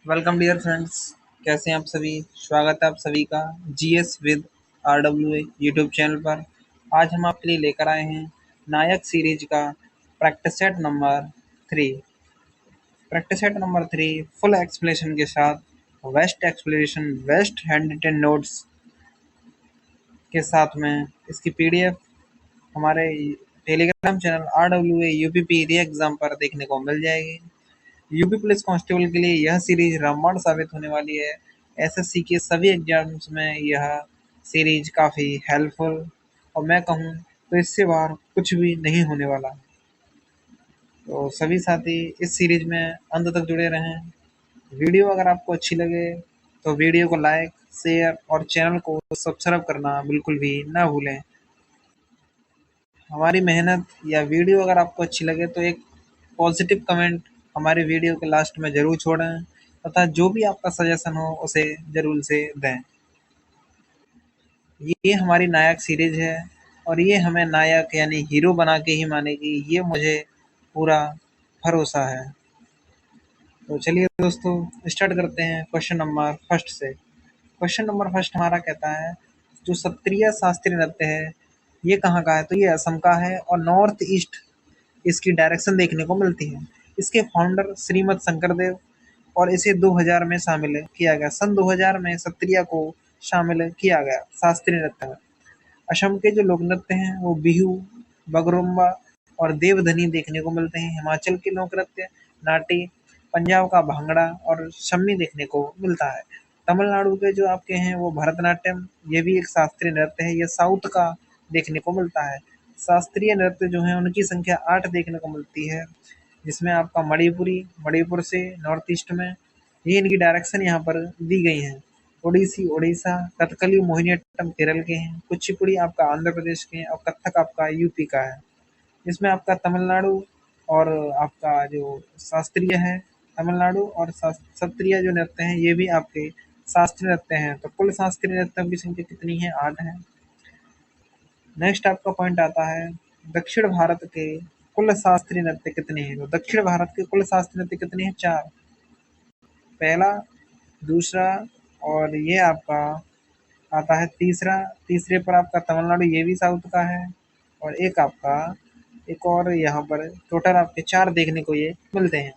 Welcome dear friends. कैसे हैं आप सभी। स्वागत है आप सभी का GS with RWA YouTube channel पर। आज हम आपके लिए लेकर आए हैं नायक सीरीज का practice set number 3। Practice set number 3 full explanation के साथ best explanation best hand written notes के साथ में इसकी पीडीएफ हमारे Telegram channel RWA UPP re exam पर देखने को मिल जाएगी। यूपी पुलिस कांस्टेबल के लिए यह सीरीज रामबाण साबित होने वाली है। एसएससी के सभी एग्जाम्स में यह सीरीज काफ़ी हेल्पफुल और मैं कहूँ तो इससे बाहर कुछ भी नहीं होने वाला। तो सभी साथी इस सीरीज में अंत तक जुड़े रहें। वीडियो अगर आपको अच्छी लगे तो वीडियो को लाइक शेयर और चैनल को सब्सक्राइब करना बिल्कुल भी ना भूलें। हमारी मेहनत या वीडियो अगर आपको अच्छी लगे तो एक पॉजिटिव कमेंट हमारे वीडियो के लास्ट में ज़रूर छोड़ें तथा जो भी आपका सजेशन हो उसे ज़रूर से दें। ये हमारी नायक सीरीज है और ये हमें नायक यानी हीरो बना के ही मानेगी, ये मुझे पूरा भरोसा है। तो चलिए दोस्तों स्टार्ट करते हैं क्वेश्चन नंबर फर्स्ट से। क्वेश्चन नंबर फर्स्ट हमारा कहता है जो सत्रिय शास्त्रीय नृत्य है ये कहाँ का है, तो ये असम का है और नॉर्थ ईस्ट इसकी डायरेक्शन देखने को मिलती है। इसके फाउंडर श्रीमद शंकरदेव और इसे 2000 में शामिल किया गया। सन 2000 में सत्रिया को शामिल किया गया शास्त्रीय नृत्य में। असम के जो लोक नृत्य हैं वो बिहू, बगरुम्बा और देवधनी देखने को मिलते हैं। हिमाचल के लोक नृत्य नाटी, पंजाब का भांगड़ा और शम्मी देखने को मिलता है। तमिलनाडु के जो आपके हैं वो भरतनाट्यम, ये भी एक शास्त्रीय नृत्य है, ये साउथ का देखने को मिलता है। शास्त्रीय नृत्य जो है उनकी संख्या 8 देखने को मिलती है, जिसमें आपका मणिपुरी मणिपुर से नॉर्थ ईस्ट में, ये इनकी डायरेक्शन यहाँ पर दी गई है। ओडिसी उड़ीसा, कथकली मोहिनीअट्टम केरल के हैं, कुचिपुड़ी आपका आंध्र प्रदेश के हैं और कथक आपका यूपी का है। इसमें आपका तमिलनाडु और आपका जो शास्त्रीय है तमिलनाडु और सत्रिय जो नृत्य हैं ये भी आपके शास्त्रीय नृत्य हैं। तो कुल शास्त्रीय नृत्यों की संख्या कितनी है? 8 है। नेक्स्ट आपका पॉइंट आता है दक्षिण भारत के कुल शास्त्रीय नृत्य कितने हैं? तो दक्षिण भारत के कुल शास्त्रीय नृत्य कितने हैं? 4। पहला, दूसरा और ये आपका आता है तीसरा। तीसरे पर आपका तमिलनाडु, ये भी साउथ का है। और एक आपका एक और यहाँ पर टोटल आपके 4 देखने को ये मिलते हैं।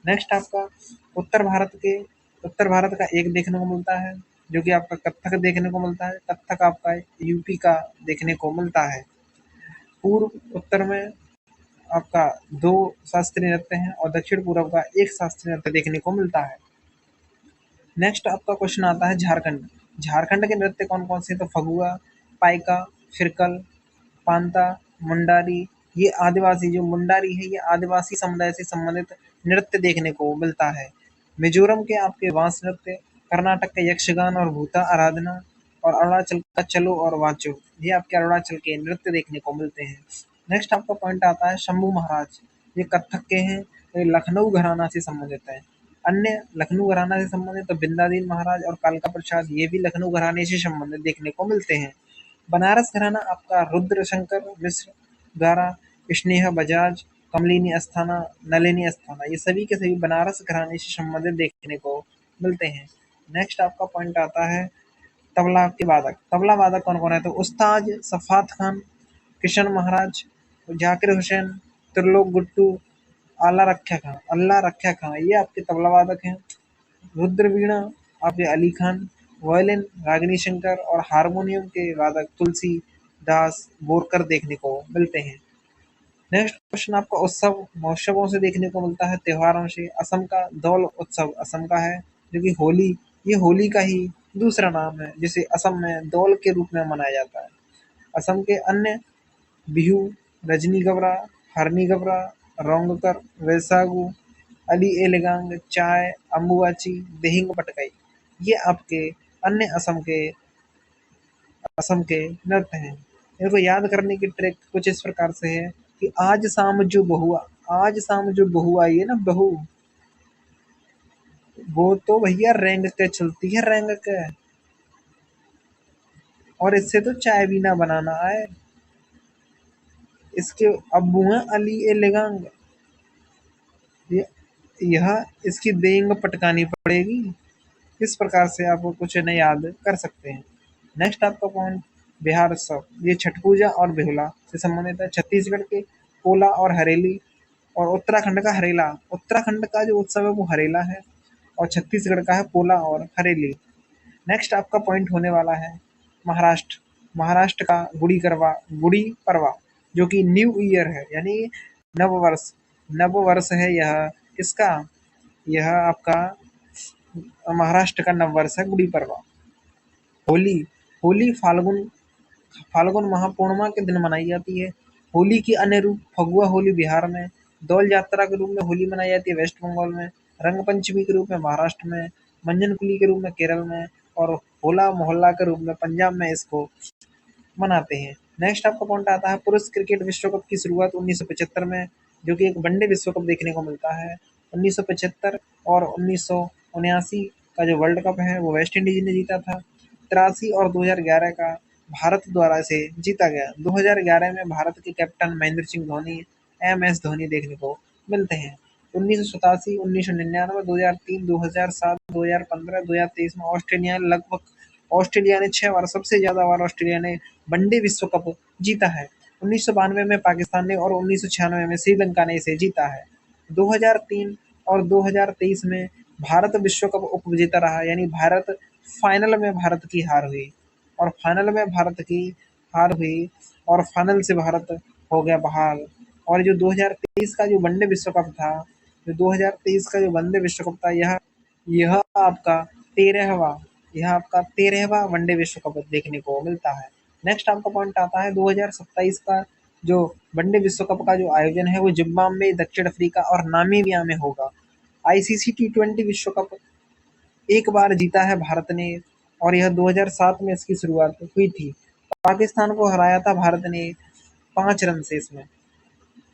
नेक्स्ट आपका उत्तर भारत के उत्तर भारत का एक देखने को मिलता है जो कि आपका कथक देखने को मिलता है। कथक आपका यूपी का देखने को मिलता है। पूर्व उत्तर में आपका 2 शास्त्रीय नृत्य हैं और दक्षिण पूर्व का एक शास्त्रीय नृत्य देखने को मिलता है। नेक्स्ट आपका क्वेश्चन आता है झारखंड। झारखंड के नृत्य कौन कौन से? तो फगुआ, पाइका, फिरकल, पांता, मुंडारी। ये आदिवासी जो मुंडारी है ये आदिवासी समुदाय से संबंधित नृत्य देखने को मिलता है। मिजोरम के आपके वांस नृत्य, कर्नाटक का यक्षगान और भूता आराधना और अरुणाचल का चलो और वाचो, ये आपके अरुणाचल के नृत्य देखने को मिलते हैं। नेक्स्ट आपका पॉइंट आता है शंभू महाराज। ये कथक के हैं, ये लखनऊ घराना से संबंधित है। अन्य लखनऊ घराना से संबंधित तो बिंदादीन महाराज और कालका प्रसाद, ये भी लखनऊ घराने से संबंधित देखने को मिलते हैं। बनारस घराना आपका रुद्र शंकर मिश्र द्वारा स्नेह बजाज, कमलिनी अस्थाना, नलिनी अस्थाना, ये सभी के सभी बनारस घराने से संबंधित देखने को मिलते हैं। नेक्स्ट आपका पॉइंट आता है तबला के वादक। तबला वादक कौन कौन है? तो उस्ताद सफात खान, किशन महाराज, जाकिर हुसैन, त्रिलोक गुट्टू, अल्लाह रख्या खां, ये आपके तबला वादक हैं। रुद्र वीणा आपके अली खान, वायलिन रागिनी शंकर और हारमोनियम के वादक तुलसी दास बोरकर देखने को मिलते हैं। नेक्स्ट क्वेश्चन आपका उत्सव महोत्सवों से देखने को मिलता है, त्योहारों से। असम का दौल उत्सव असम का है जो कि होली, ये होली का ही दूसरा नाम है जिसे असम में दौल के रूप में मनाया जाता है। असम के अन्य बिहू, रजनीगवरा, हरनीगवरा, रोंगकर, वैसागु, अली ए लेगांग, चाय, अम्बुआची, दिहिंग पटकाई, ये आपके अन्य असम के नृत्य हैं। इनको याद करने की ट्रिक कुछ इस प्रकार से है कि आज शाम जो बहू आई है ना, बहू, वो तो भैया रेंग के चलती है, रेंग के। और इससे तो चाय भी ना बनाना आए। इसके अब्बू हैं अली ए लेगांग, ये यह इसकी देंग पटकानी पड़ेगी। इस प्रकार से आप कुछ न याद कर सकते हैं। नेक्स्ट आपका पॉइंट बिहार उत्सव, ये छठ पूजा और बेहुला से संबंधित है। छत्तीसगढ़ के पोला और हरेली और उत्तराखंड का हरेला, उत्तराखंड का जो उत्सव है वो हरेला है और छत्तीसगढ़ का है पोला और हरेली। नेक्स्ट आपका पॉइंट होने वाला है महाराष्ट्र, महाराष्ट्र का गुड़ी पड़वा जो कि न्यू ईयर है यानी नववर्ष, नववर्ष है यह किसका, यह आपका महाराष्ट्र का नववर्ष है गुड़ी पड़वा। होली, होली फाल्गुन फाल्गुन माह पूर्णिमा के दिन मनाई जाती है। होली की अन्य रूप फगुआ होली बिहार में, दौल यात्रा के रूप में होली मनाई जाती है वेस्ट बंगाल में, रंग पंचमी के रूप में महाराष्ट्र में, मंजन कुली के रूप में केरल में और होला मोहल्ला के रूप में पंजाब में इसको मनाते हैं। नेक्स्ट आपका पॉइंट आता है पुरुष क्रिकेट विश्व कप की शुरुआत 1975 में, जो कि एक वनडे विश्व कप देखने को मिलता है। 1975 और 1979 का जो वर्ल्ड कप है वो वेस्ट इंडीज ने जीता था। 83 और 2011 का भारत द्वारा इसे जीता गया। 2011 में भारत के कैप्टन महेंद्र सिंह धोनी, MS धोनी देखने को मिलते हैं। 1987, 1999, 2003, 2007, 2015, 2023 में ऑस्ट्रेलिया ने 6 बार, सबसे ज्यादा बार ऑस्ट्रेलिया ने वनडे विश्व कप जीता है। 1992 में पाकिस्तान ने और 1996 में श्रीलंका ने इसे जीता है। 2003 और 2023 में भारत विश्व कप उप विजेता रहा, यानी भारत फाइनल में भारत की हार हुई और फाइनल में भारत की हार हुई और फाइनल से भारत हो गया बाहर। और जो 2023 का जो वनडे विश्व कप था, जो 2023 का जो वनडे विश्व कप था, यह आपका 13वां, यह आपका 13वां वनडे विश्व कप देखने को मिलता है। नेक्स्ट आपका पॉइंट आता है 2027 का जो वनडे विश्व कप का जो आयोजन है वो जिम्बाब्वे, दक्षिण अफ्रीका और नामीबिया में होगा। ICC T20 विश्व कप एक बार जीता है भारत ने और यह 2007 में इसकी शुरुआत हुई थी। पाकिस्तान को हराया था भारत ने 5 रन से इसमें।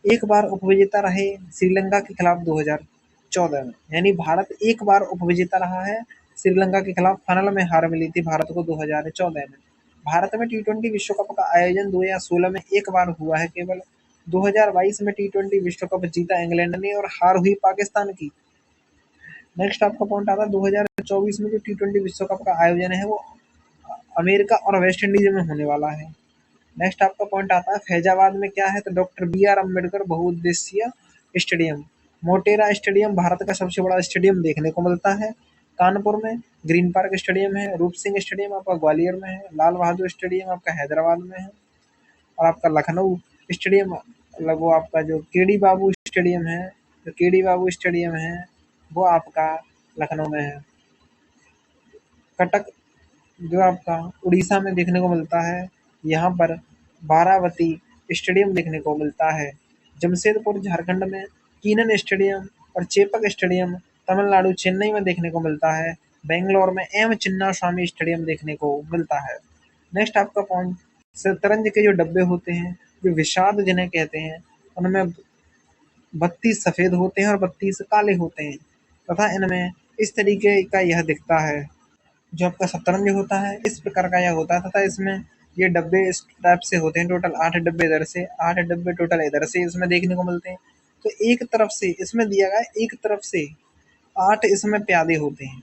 एक बार उपविजेता रहे श्रीलंका के खिलाफ 2014 में, यानी भारत एक बार उपविजेता रहा है। श्रीलंका के खिलाफ फाइनल में हार मिली थी भारत को 2014 में। भारत में T20 विश्व कप का आयोजन 2016 में एक बार हुआ है केवल। 2022 में T20 विश्व कप जीता इंग्लैंड ने और हार हुई पाकिस्तान की। नेक्स्ट आपका पॉइंट आता है 2024 में जो T20 विश्व कप का आयोजन है वो अमेरिका और वेस्ट इंडीज में होने वाला है। नेक्स्ट आपका पॉइंट आता है फैजाबाद में क्या है, तो डॉक्टर BR अम्बेडकर बहुउद्देशीय स्टेडियम, मोटेरा स्टेडियम भारत का सबसे बड़ा स्टेडियम देखने को मिलता है। कानपुर में ग्रीन पार्क स्टेडियम है, रूप सिंह स्टेडियम आपका ग्वालियर में है, लाल बहादुर स्टेडियम आपका हैदराबाद में है और आपका लखनऊ स्टेडियम लगो आपका जो केडी बाबू स्टेडियम है, जो केडी बाबू स्टेडियम है वो आपका लखनऊ में है। कटक जो आपका उड़ीसा में देखने को मिलता है, यहाँ पर बारावती स्टेडियम देखने को मिलता है। जमशेदपुर झारखंड में कीनन स्टेडियम और चेपक स्टेडियम तमिलनाडु चेन्नई में देखने को मिलता है। बेंगलोर में M चिन्नास्वामी स्टेडियम देखने को मिलता है। नेक्स्ट आपका पॉइंट शतरंज के जो डब्बे होते हैं, जो विषाद जिन्हें कहते हैं, उनमें 32 सफेद होते हैं और 32 काले होते हैं तथा इनमें इस तरीके का यह दिखता है। जो आपका शतरंज होता है इस प्रकार का यह होता है तथा इसमें ये डब्बे इस टाइप से होते हैं। टोटल 8 डब्बे इधर से, 8 डब्बे टोटल इधर से इसमें देखने को मिलते हैं। तो एक तरफ से इसमें दिया गया, एक तरफ से 8 इसमें प्यादे होते हैं।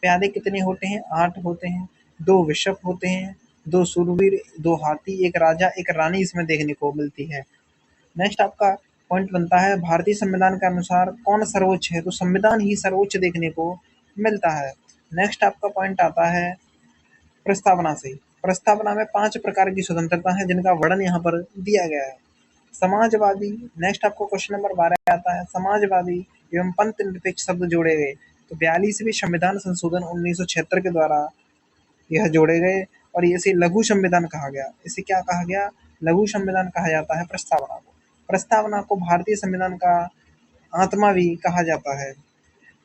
प्यादे कितने होते हैं? 8 होते हैं। 2 बिशप होते हैं, 2 शूरवीर, 2 हाथी, 1 राजा, 1 रानी इसमें देखने को मिलती है। नेक्स्ट आपका पॉइंट बनता है भारतीय संविधान के अनुसार कौन सर्वोच्च है, तो संविधान ही सर्वोच्च देखने को मिलता है। नेक्स्ट आपका पॉइंट आता है प्रस्तावना से। प्रस्तावना में 5 प्रकार की स्वतंत्रता है जिनका वर्णन यहाँ पर दिया गया है। समाजवादी, नेक्स्ट आपको क्वेश्चन नंबर 12 आता है समाजवादी एवं पंथ निरपेक्ष शब्द जोड़े गए, तो 42वें संविधान संशोधन 1976 के द्वारा यह जोड़े गए और इसे लघु संविधान कहा गया। इसे क्या कहा गया? लघु संविधान कहा जाता है प्रस्तावना को। प्रस्तावना को भारतीय संविधान का आत्मा भी कहा जाता है।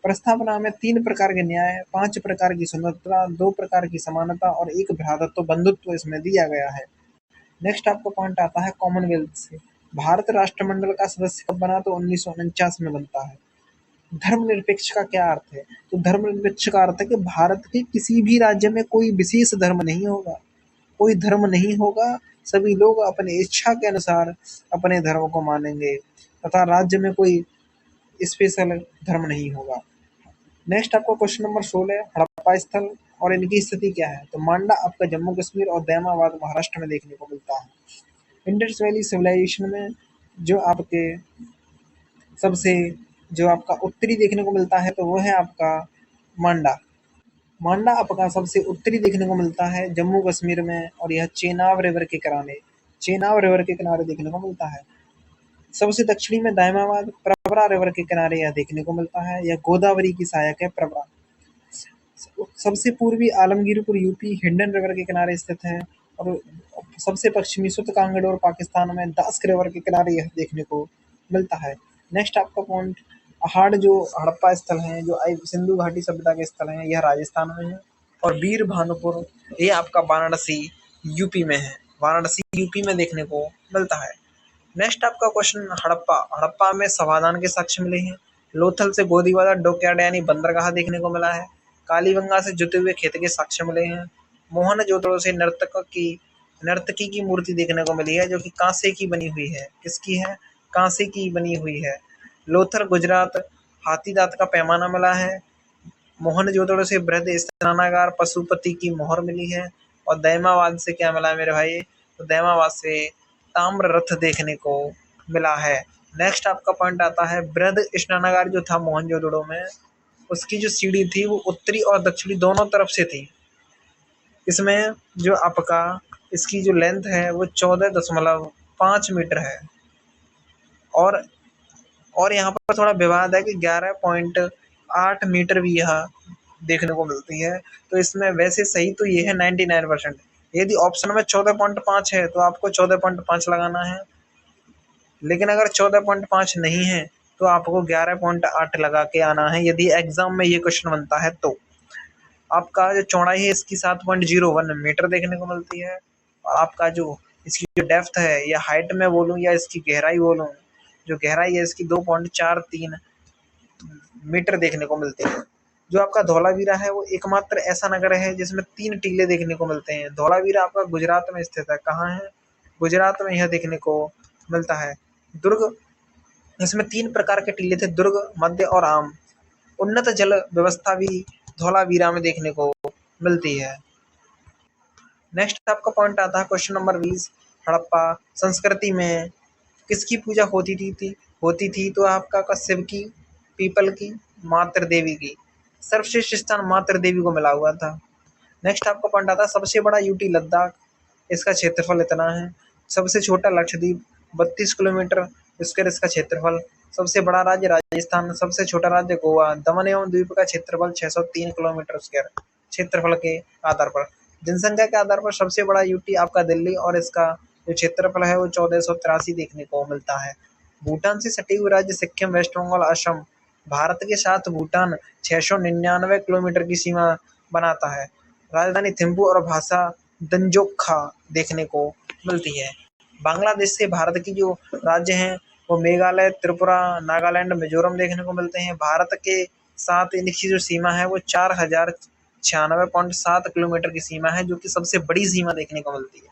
प्रस्तावना में 3 प्रकार के न्याय, 5 प्रकार की स्वतंत्रता, 2 प्रकार की समानता और 1 भ्रातृत्व बंधुत्व इसमें दिया गया है। नेक्स्ट आपका पॉइंट आता है कॉमनवेल्थ से। भारत राष्ट्रमंडल का सदस्य कब बना, तो 1949 में बनता है। धर्मनिरपेक्ष का क्या अर्थ है, तो धर्मनिरपेक्ष का अर्थ है कि भारत के किसी भी राज्य में कोई विशेष धर्म नहीं होगा, कोई धर्म नहीं होगा, सभी लोग अपनी इच्छा के अनुसार अपने धर्म को मानेंगे तथा राज्य में कोई स्पेशल धर्म नहीं होगा। नेक्स्ट आपका क्वेश्चन नंबर 16 हड़प्पा स्थल और इनकी स्थिति क्या है? तो मांडा आपका जम्मू कश्मीर और दैमाबाद महाराष्ट्र में देखने को मिलता है। इंडस वैली सिविलाइजेशन में जो आपके सबसे जो आपका उत्तरी देखने को मिलता है तो वो है आपका मांडा। मांडा आपका सबसे उत्तरी देखने को मिलता है जम्मू कश्मीर में, और यह चेनाब रिवर के किनारे देखने को मिलता है। सबसे दक्षिणी में दायमाबाद प्रवरा रिवर के किनारे यह देखने को मिलता है। यह गोदावरी की सहायक है प्रवरा। सबसे पूर्वी आलमगीरपुर यूपी हिंडन रिवर के किनारे स्थित है, और सबसे पश्चिमी सुत कांगड़ और पाकिस्तान में दास्क रिवर के किनारे यह देखने को मिलता है। नेक्स्ट आपका पॉइंट पहाड़ जो हड़प्पा स्थल हैं जो सिंधु घाटी सभ्यता के स्थल हैं यह राजस्थान में है, और वीर भानुपुर ये आपका वाराणसी यूपी में है। वाराणसी यूपी में देखने को मिलता है। नेक्स्ट आपका क्वेश्चन हड़प्पा हड़प्पा में समाधान के साक्ष्य मिले हैं। लोथल से गोदीवाला डॉकयार्ड यानी बंदरगाह देखने को मिला है। कालीबंगा से जुते हुए खेत के साक्ष्य मिले हैं। मोहनजोदड़ो से नर्तकी की मूर्ति देखने को मिली है जो कि कांसे की बनी हुई है। किसकी है? कांसे की बनी हुई है। लोथल गुजरात हाथी दांत का पैमाना मिला है। मोहनजोदड़ो से बृहद स्नानागार पशुपति की मोहर मिली है। और दैमाबाद से क्या मिला है मेरे भाई? तो दैमाबाद से ताम्र रथ देखने को मिला है। नेक्स्ट आपका पॉइंट आता है बृहद स्नानागार जो था मोहनजोदड़ो में, उसकी जो सीढ़ी थी वो उत्तरी और दक्षिणी दोनों तरफ से थी। इसमें जो आपका इसकी जो लेंथ है वो 14.5 मीटर है, और यहाँ पर थोड़ा विवाद है कि 11.8 मीटर भी यह देखने को मिलती है। तो इसमें वैसे सही तो ये है 99%। यदि ऑप्शन में 14.5 है तो आपको 14.5 लगाना है, लेकिन अगर 14.5 नहीं है तो आपको 11.8 लगा के आना है यदि एग्जाम में ये क्वेश्चन बनता है तो। आपका जो चौड़ाई है इसकी 7.01 मीटर देखने को मिलती है, और आपका जो इसकी जो डेप्थ है या हाइट में बोलूँ या इसकी गहराई बोलूँ, जो गहराई है इसकी 2.43 मीटर देखने को मिलती है। जो आपका धौलावीरा है वो एकमात्र ऐसा नगर है जिसमें 3 टीले देखने को मिलते हैं। धौलावीरा आपका गुजरात में स्थित है। कहाँ है? गुजरात में यह देखने को मिलता है। दुर्ग, इसमें 3 प्रकार के टीले थे, दुर्ग, मध्य और आम। उन्नत जल व्यवस्था भी धौलावीरा में देखने को मिलती है। नेक्स्ट आपका पॉइंट आता है क्वेश्चन नंबर 20 हड़प्पा संस्कृति में किसकी पूजा होती थी? तो आपका शिव की, पीपल की, मातृ देवी की। सर्वश्रेष्ठ स्थान मातृ देवी को मिला हुआ था। नेक्स्ट आपका पॉइंट आता है सबसे बड़ा यूटी लद्दाख, इसका क्षेत्रफल इतना है। सबसे छोटा लक्षद्वीप 32 किलोमीटर स्क्वायर इसका क्षेत्रफल। सबसे बड़ा राज्य राजस्थान, सबसे छोटा राज्य गोवा। दमन एवं द्वीप का क्षेत्रफल 603 किलोमीटर स्क्वायर क्षेत्रफल के आधार पर। जनसंख्या के आधार पर सबसे बड़ा यूटी आपका दिल्ली, और इसका जो क्षेत्रफल है वो 1483 देखने को मिलता है। भूटान से सटे हुए राज्य सिक्किम, वेस्ट बंगाल, असम। भारत के साथ भूटान 699 किलोमीटर की सीमा बनाता है। राजधानी थिम्पू और भाषा दंजोखा देखने को मिलती है। बांग्लादेश से भारत की जो राज्य हैं वो मेघालय, त्रिपुरा, नागालैंड, मिजोरम देखने को मिलते हैं। भारत के साथ इनकी जो सीमा है वो 4096.7 किलोमीटर की सीमा है, जो कि सबसे बड़ी सीमा देखने को मिलती है।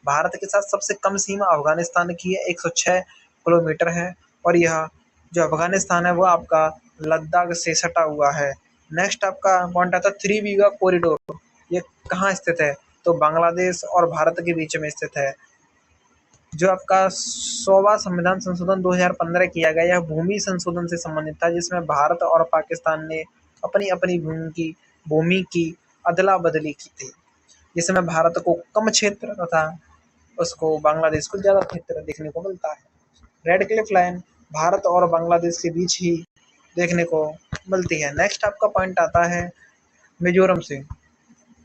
भारत के साथ सबसे कम सीमा अफगानिस्तान की है, 106 किलोमीटर है, और यह जो अफगानिस्तान है वो आपका लद्दाख से सटा हुआ है। नेक्स्ट आपका पॉइंट आता है थ्री वीगा कॉरिडोर, ये कहाँ स्थित है? तो बांग्लादेश और भारत के बीच में स्थित है। जो आपका 100वां संविधान संशोधन 2015 किया गया, यह भूमि संशोधन से संबंधित था, जिसमें भारत और पाकिस्तान ने अपनी अपनी भूमि की अदला बदली की थी, जिसमें भारत को कम क्षेत्र तथा उसको बांग्लादेश को ज़्यादा क्षेत्र देखने को मिलता है। रेड क्लिफ लाइन भारत और बांग्लादेश के बीच ही देखने को मिलती है। नेक्स्ट आपका पॉइंट आता है मिजोरम से।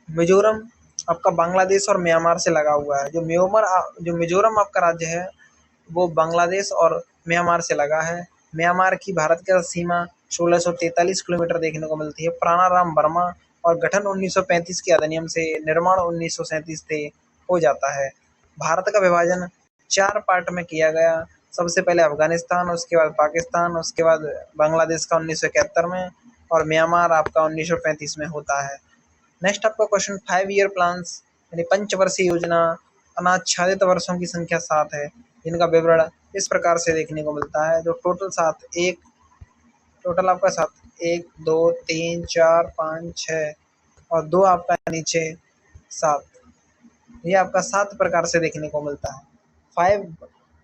मिजोरम आपका बांग्लादेश और म्यांमार से लगा हुआ है। जो मिजोरम आपका राज्य है वो बांग्लादेश और म्यांमार से लगा है। म्यांमार की भारत की सीमा 1643 किलोमीटर देखने को मिलती है। प्राणाराम वर्मा, और गठन 1935 के अधिनियम से, निर्माण 1937 से हो जाता है। भारत का विभाजन 4 पार्ट में किया गया। सबसे पहले अफगानिस्तान, उसके बाद पाकिस्तान, उसके बाद बांग्लादेश का 1971 में, और म्यांमार आपका 1935 में होता है। नेक्स्ट आपका क्वेश्चन 5 ईयर प्लान्स यानी पंचवर्षीय योजना। अनाच्छादित वर्षों की संख्या 7 है, जिनका विवरण इस प्रकार से देखने को मिलता है। जो टोटल 7, 1, टोटल आपका 7, 1 2 3 4 5 6 और 2 आपका नीचे 7। ये आपका 7 प्रकार से देखने को मिलता है।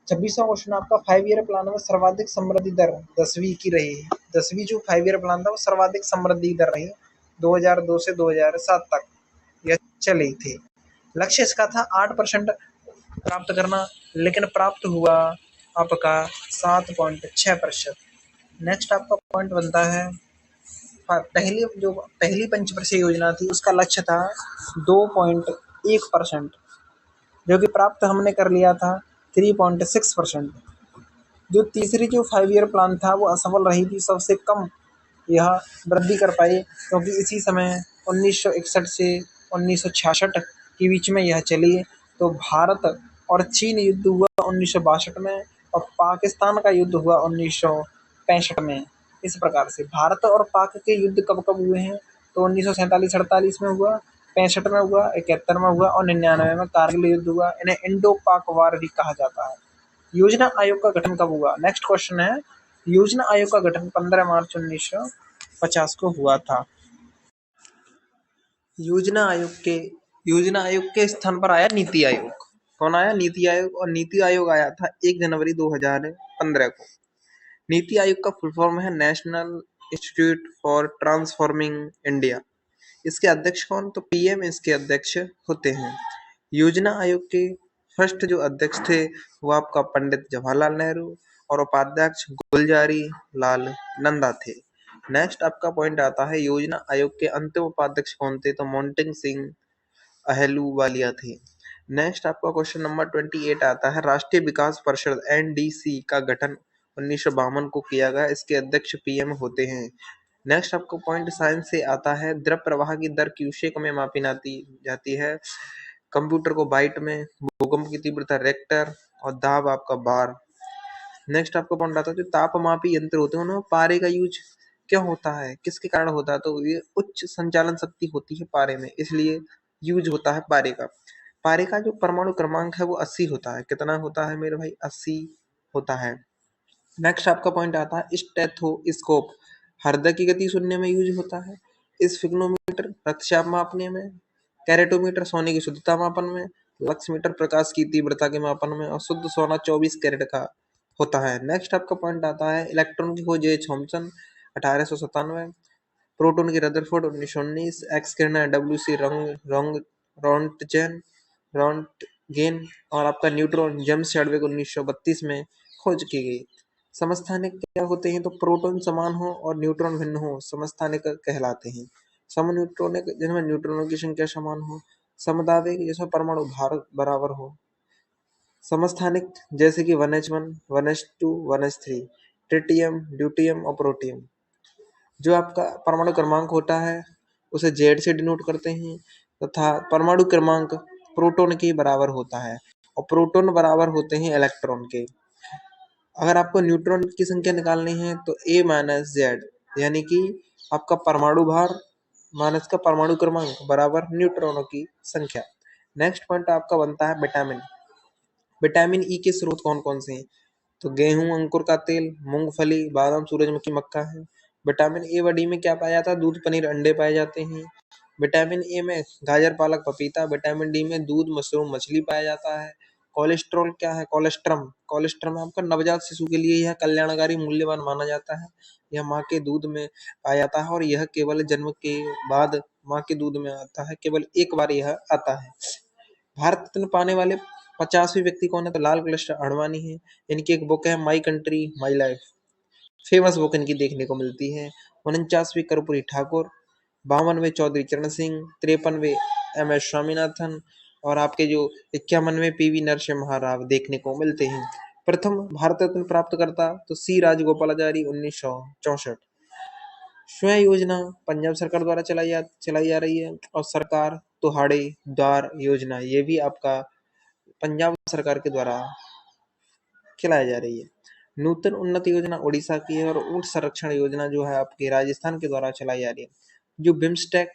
26वां क्वेश्चन आपका 5 ईयर प्लान में सर्वाधिक समृद्धि दर 10वीं की रही। 10वीं जो 5 ईयर प्लान था वो सर्वाधिक समृद्धि दर रही 2002 से 2007 तक यह चली थी। लक्ष्य इसका था 8% प्राप्त करना, लेकिन प्राप्त हुआ आपका 7.6%। नेक्स्ट आपका पॉइंट बनता है पहली पंचवर्षीय योजना थी उसका लक्ष्य था 2.1%, जो कि प्राप्त हमने कर लिया था 3.6%। जो तीसरी जो 5 ईयर प्लान था वो असफल रही थी, सबसे कम यह वृद्धि कर पाई, क्योंकि इसी समय 1961 से 1966 के बीच में यह चली। तो भारत और चीन युद्ध हुआ 1962 में और पाकिस्तान का युद्ध हुआ 1965 में। इस प्रकार से भारत और पाक के युद्ध कब कब हुए हैं, तो 1947-48 में हुआ, 65 में हुआ, 71 में हुआ और 99 में कारगिल युद्ध हुआ। इन्हें इंडो पाक वार भी कहा जाता है। योजना आयोग का गठन कब हुआ? नेक्स्ट क्वेश्चन है, योजना आयोग का गठन 15 मार्च 1950 को हुआ था। योजना आयोग के स्थान पर आया नीति आयोग। कौन आया? नीति आयोग। और नीति आयोग आया था 1 जनवरी 2015 को। नीति आयोग का फुल फॉर्म है national institute for transforming India. इसके अध्यक्ष कौन? तो पीएम इसके अध्यक्ष होते हैं। योजना आयोग के फर्स्ट जो अध्यक्ष थे वो आपका पंडित जवाहरलाल नेहरू और उपाध्यक्ष गुलजारी लाल नंदा थे। नेक्स्ट आपका पॉइंट आता है, योजना आयोग के अंतिम उपाध्यक्ष कौन थे? तो मोंटेग सिंह अहलूवालिया थे। नेक्स्ट आपका क्वेश्चन नंबर 28 आता है, राष्ट्रीय विकास परिषद एनडीसी का गठन 1952 को किया गया। इसके अध्यक्ष पीएम होते हैं। नेक्स्ट आपको पॉइंट साइंस से आता है, द्रव प्रवाह की दर क्यूसेक में मापी जाती है, कंप्यूटर को बाइट में, भूकंप की तीव्रता रेक्टर और दाब आपका बार। नेक्स्ट आपको पॉइंट आता है, जो तापमापी यंत्र होते हैं उनमें पारे का यूज क्यों होता है, किसके कारण होता है? तो ये उच्च संचालन शक्ति होती है पारे में, इसलिए यूज होता है पारे का। पारे का जो परमाणु क्रमांक है वो 80 होता है। कितना होता है मेरे भाई? 80 होता है। नेक्स्ट आपका पॉइंट आता है, स्टेथोस्कोप हृदय की गति सुनने में यूज होता है। स्फिग्नोमीटर रक्तचाप मापने में, कैरेटोमीटर सोने की शुद्धता मापन में, लक्स मीटर प्रकाश की तीव्रता के मापन में और शुद्ध सोना 24 कैरेट का होता है। नेक्स्ट आपका पॉइंट आता है, इलेक्ट्रॉन की खोज थॉमसन 1897, प्रोटॉन की रदरफोर्ड 1919, एक्स किरण डब्ल्यू सी रोंटगेन और आपका न्यूट्रॉन जेम्स चैडविक 1932 में खोज की गई। समस्थानिक क्या होते हैं? तो प्रोटॉन समान हो और न्यूट्रॉन भिन्न हो समस्थानिक कहलाते हैं। समन्यूट्रॉनिक जिनमें न्यूट्रॉनों की संख्या समान हो। समदावेग जिसमें परमाणु भार बराबर हो। समस्थानिक जैसे कि 1s1, 1s2, 1s3, tritium, deuterium और प्रोटियम। जो आपका परमाणु क्रमांक होता है उसे जेड से डिनोट करते हैं तथा परमाणु क्रमांक प्रोटॉन के बराबर होता है और प्रोटॉन बराबर होते हैं इलेक्ट्रॉन के। अगर आपको न्यूट्रॉन की संख्या निकालनी है तो ए माइनस जेड, यानी कि आपका परमाणु भार माइनस का परमाणु क्रमांक बराबर न्यूट्रॉनों की संख्या। नेक्स्ट पॉइंट आपका बनता है विटामिन। विटामिन ई के स्रोत कौन कौन से हैं? तो गेहूं, अंकुर का तेल, मूंगफली, बादाम, सूरजमुखी, मक्का है। विटामिन ए व डी में क्या पाया जाता है? दूध, पनीर, अंडे पाए जाते हैं। विटामिन ए में गाजर, पालक, पपीता। विटामिन डी में दूध, मशरूम, मछली पाया जाता है। कोलेस्ट्रॉल क्या है? कोलेस्ट्रम आपका नवजात शिशु के लिए यह कल्याणकारी मूल्यवान माना जाता है। यह माँ के दूध में पाया जाता है और यह केवल जन्म के बाद माँ के दूध में आता है, केवल एक बार यह आता है। भारत रत्न पाने वाले 50वें व्यक्ति कौन है? तो लाल कृष्ण आडवाणी है। इनकी एक बुक है my country my life, famous book इनकी देखने को मिलती है। 49वें कर्पूरी ठाकुर, 52वें चौधरी चरण सिंह, 53वें MS स्वामीनाथन और आपके जो 51वें PV नरसिम्हा राव देखने को मिलते हैं। प्रथम भारत रत्न प्राप्त करता तो C राजगोपालाचारी 1964। स्वयं योजना पंजाब सरकार द्वारा चलाई जा रही है और सरकार तुहाड़े द्वार योजना ये भी आपका पंजाब सरकार के द्वारा चलाई जा रही है। नूतन उन्नति योजना उड़ीसा की है और ऊंट संरक्षण योजना जो है आपके राजस्थान के द्वारा चलाई जा रही है। जो बिम्स्टेक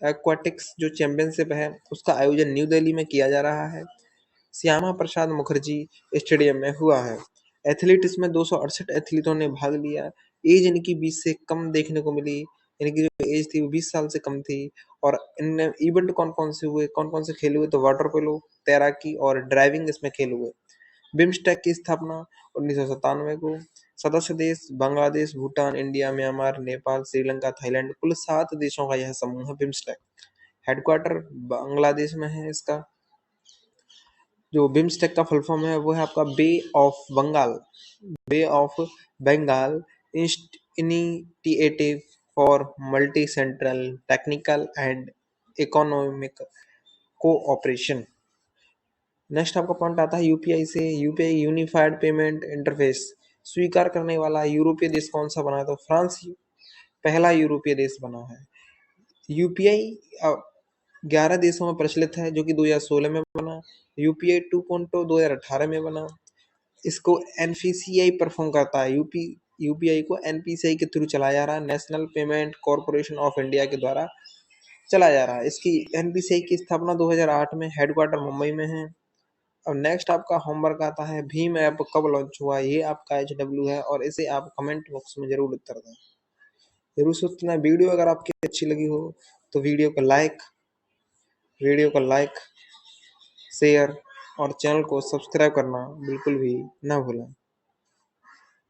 एक्वाटिक्स जो चैंपियनशिप है उसका आयोजन न्यू दिल्ली में किया जा रहा है। श्यामा प्रसाद मुखर्जी स्टेडियम में हुआ है। एथलीट इसमें 268 एथलीटों ने भाग लिया। एज इनकी 20 से कम देखने को मिली, इनकी जो एज थी वो 20 साल से कम थी। और इन इवेंट कौन-कौन से हुए, कौन-कौन से खेल हुए, तो वाटर पोलो, तैराकी और ड्राइविंग इसमें खेल हुए। बिम्स्टेक की स्थापना 1997 को। सदस्य देश Bangladesh, Bhutan, India, Myanmar, Nepal, Sri Lanka, Thailand, कुल 7 देशों का यह समूह है बिम्स्टेक। हेडक्वार्टर बांग्लादेश में है इसका। जो बिम्स्टेक का फुल फॉर्म है वो है आपका bay of Bengal, bay of Bengal initiative for multi central technical and economic cooperation. Next आपका पॉइंट आता है यूपीआई से। यूपीआई यूनिफाइड पेमेंट इंटरफेस स्वीकार करने वाला यूरोपीय देश कौन सा बना है, तो फ्रांस पहला यूरोपीय देश बना है। यूपीआई 11 देशों में प्रचलित है, जो कि 2016 में बना। यूपीआई 2.0 2018 में बना। इसको एनपीसीआई परफॉर्म करता है। यूपीआई को एनपीसीआई के थ्रू चलाया जा रहा है, national payment corporation of India के द्वारा चलाया जा रहा है। इसकी एनपीसीआई की स्थापना 2008 में, हेडक्वार्टर मुंबई में है। अब नेक्स्ट आपका होमवर्क आता है, भीम ऐप कब लॉन्च हुआ, ये आपका HW है और इसे आप कमेंट बॉक्स में जरूर उत्तर दें। जरूर सोचना। वीडियो अगर आपकी अच्छी लगी हो तो वीडियो को लाइक, शेयर और चैनल को सब्सक्राइब करना बिल्कुल भी ना भूलें।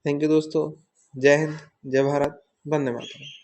थैंक यू दोस्तों। जय हिंद, जय भारत, वंदे मातरम।